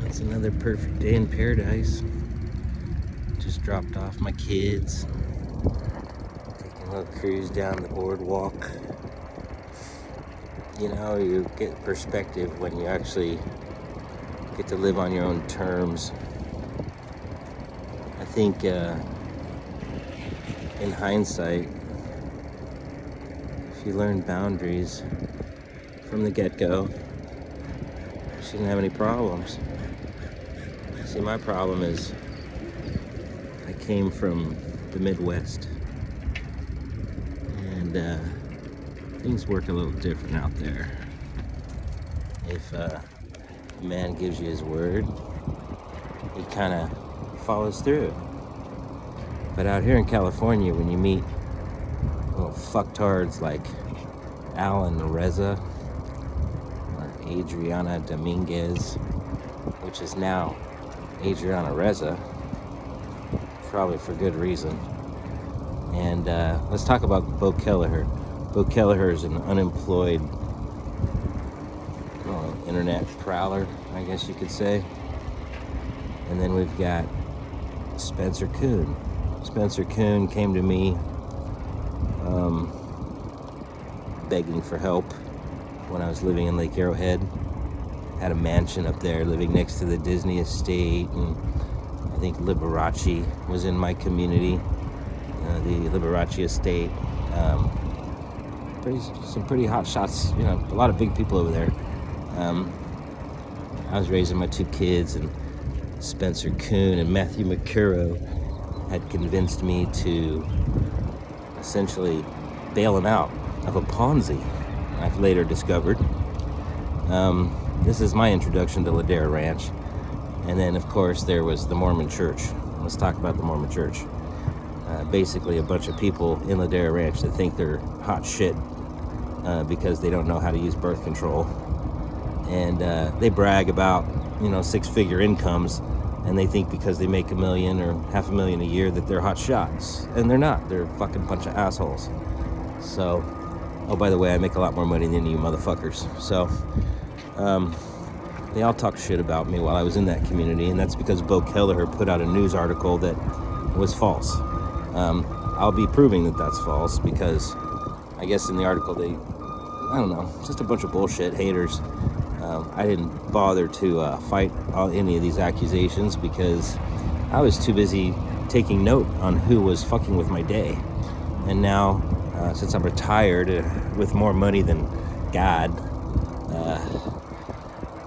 It's another perfect day in paradise. Just dropped off my kids. Taking a little cruise down the boardwalk. You know, you get perspective when you actually get to live on your own terms. I think in hindsight, if you learn boundaries from the get-go, you shouldn't have any problems. See, my problem is I came from the Midwest, and things work a little different out there. If a man gives you his word, he kind of follows through. But out here in California, when you meet little fucktards like Reza or Adriana Dominguez, which is now Adriana Reza, probably for good reason. And let's talk about Bo Kelleher. Bo Kelleher is an unemployed internet prowler, I guess you could say. And then we've got Spencer Kuhn. Spencer Kuhn came to me begging for help when I was living in Lake Arrowhead. Had a mansion up there, living next to the Disney estate, and I think Liberace was in my community, the Liberace estate. Some pretty hot shots, a lot of big people over there. I was raising my two kids, and Spencer Kuhn and Matthew McCurrow had convinced me to essentially bail him out of a Ponzi, I've later discovered. This is my introduction to Ladera Ranch. And then, of course, there was the Mormon Church. Let's talk about the Mormon Church. Basically, a bunch of people in Ladera Ranch that think they're hot shit because they don't know how to use birth control. And they brag about, six-figure incomes, and they think because they make $1 million or $500,000 a year that they're hot shots. And they're not. They're a fucking bunch of assholes. So, oh, by the way, I make a lot more money than you motherfuckers. So, they all talk shit about me while I was in that community, and that's because Bo Kelleher put out a news article that was false. I'll be proving that that's false because I guess in the article just a bunch of bullshit haters. I didn't bother to fight any of these accusations because I was too busy taking note on who was fucking with my day. And now, since I'm retired with more money than God,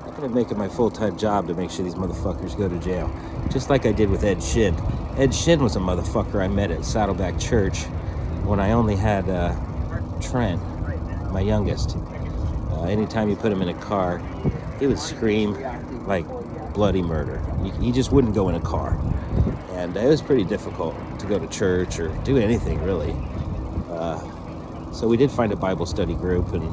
I'm going to make it my full-time job to make sure these motherfuckers go to jail. Just like I did with Ed Shin. Ed Shin was a motherfucker I met at Saddleback Church when I only had Trent, my youngest. Anytime you put him in a car, he would scream like bloody murder. He just wouldn't go in a car. And it was pretty difficult to go to church or do anything, really. So we did find a Bible study group, and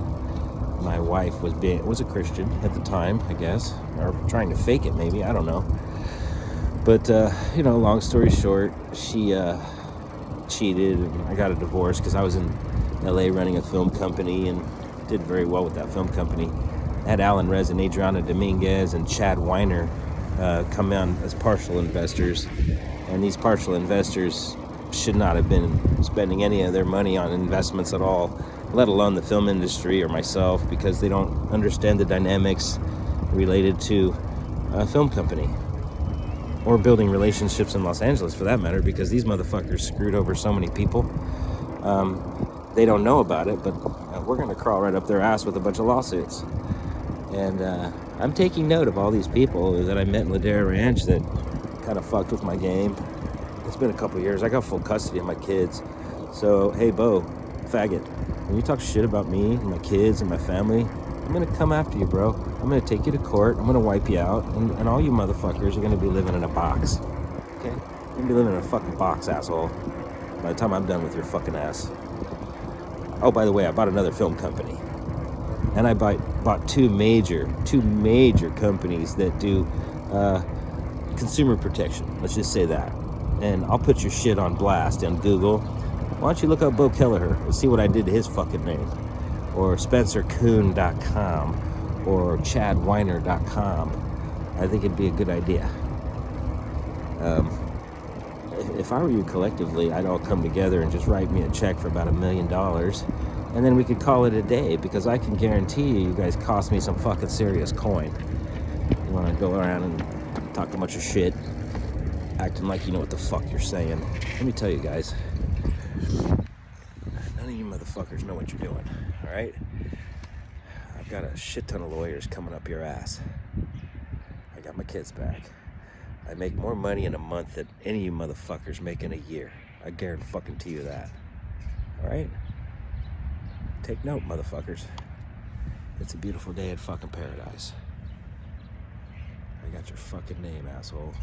my wife was a Christian at the time, I guess, or trying to fake it, maybe, I don't know. But, long story short, she cheated, and I got a divorce because I was in LA running a film company and did very well with that film company. I had Reza and Adriana Dominguez and Chad Weiner come on as partial investors, and these partial investors should not have been spending any of their money on investments at all, let alone the film industry or myself, because they don't understand the dynamics related to a film company or building relationships in Los Angeles, for that matter, because these motherfuckers screwed over so many people. They don't know about it, but we're going to crawl right up their ass with a bunch of lawsuits. And I'm taking note of all these people that I met in Ladera Ranch that kind of fucked with my game. It's been a couple years. I got full custody of my kids. So, hey, Bo, faggot, when you talk shit about me and my kids and my family, I'm going to come after you, bro. I'm going to take you to court. I'm going to wipe you out. And all you motherfuckers are going to be living in a box. Okay? You're going to be living in a fucking box, asshole, by the time I'm done with your fucking ass. Oh, by the way, I bought another film company. And I bought two major companies that do consumer protection. Let's just say that. And I'll put your shit on blast on Google. Why don't you look up Bo Kelleher and see what I did to his fucking name? or SpencerKuhn.com or ChadWeiner.com. I think it'd be a good idea. If I were you collectively, I'd all come together and just write me a check for about $1 million, and then we could call it a day, because I can guarantee you guys cost me some fucking serious coin. You want to go around and talk a bunch of shit, acting like you know what the fuck you're saying. Let me tell you guys, none of you motherfuckers know what you're doing, all right? I've got a shit ton of lawyers coming up your ass. I got my kids back. I make more money in a month than any of you motherfuckers make in a year. I guarantee you that. All right? Take note, motherfuckers. It's a beautiful day in fucking paradise. I got your fucking name, asshole.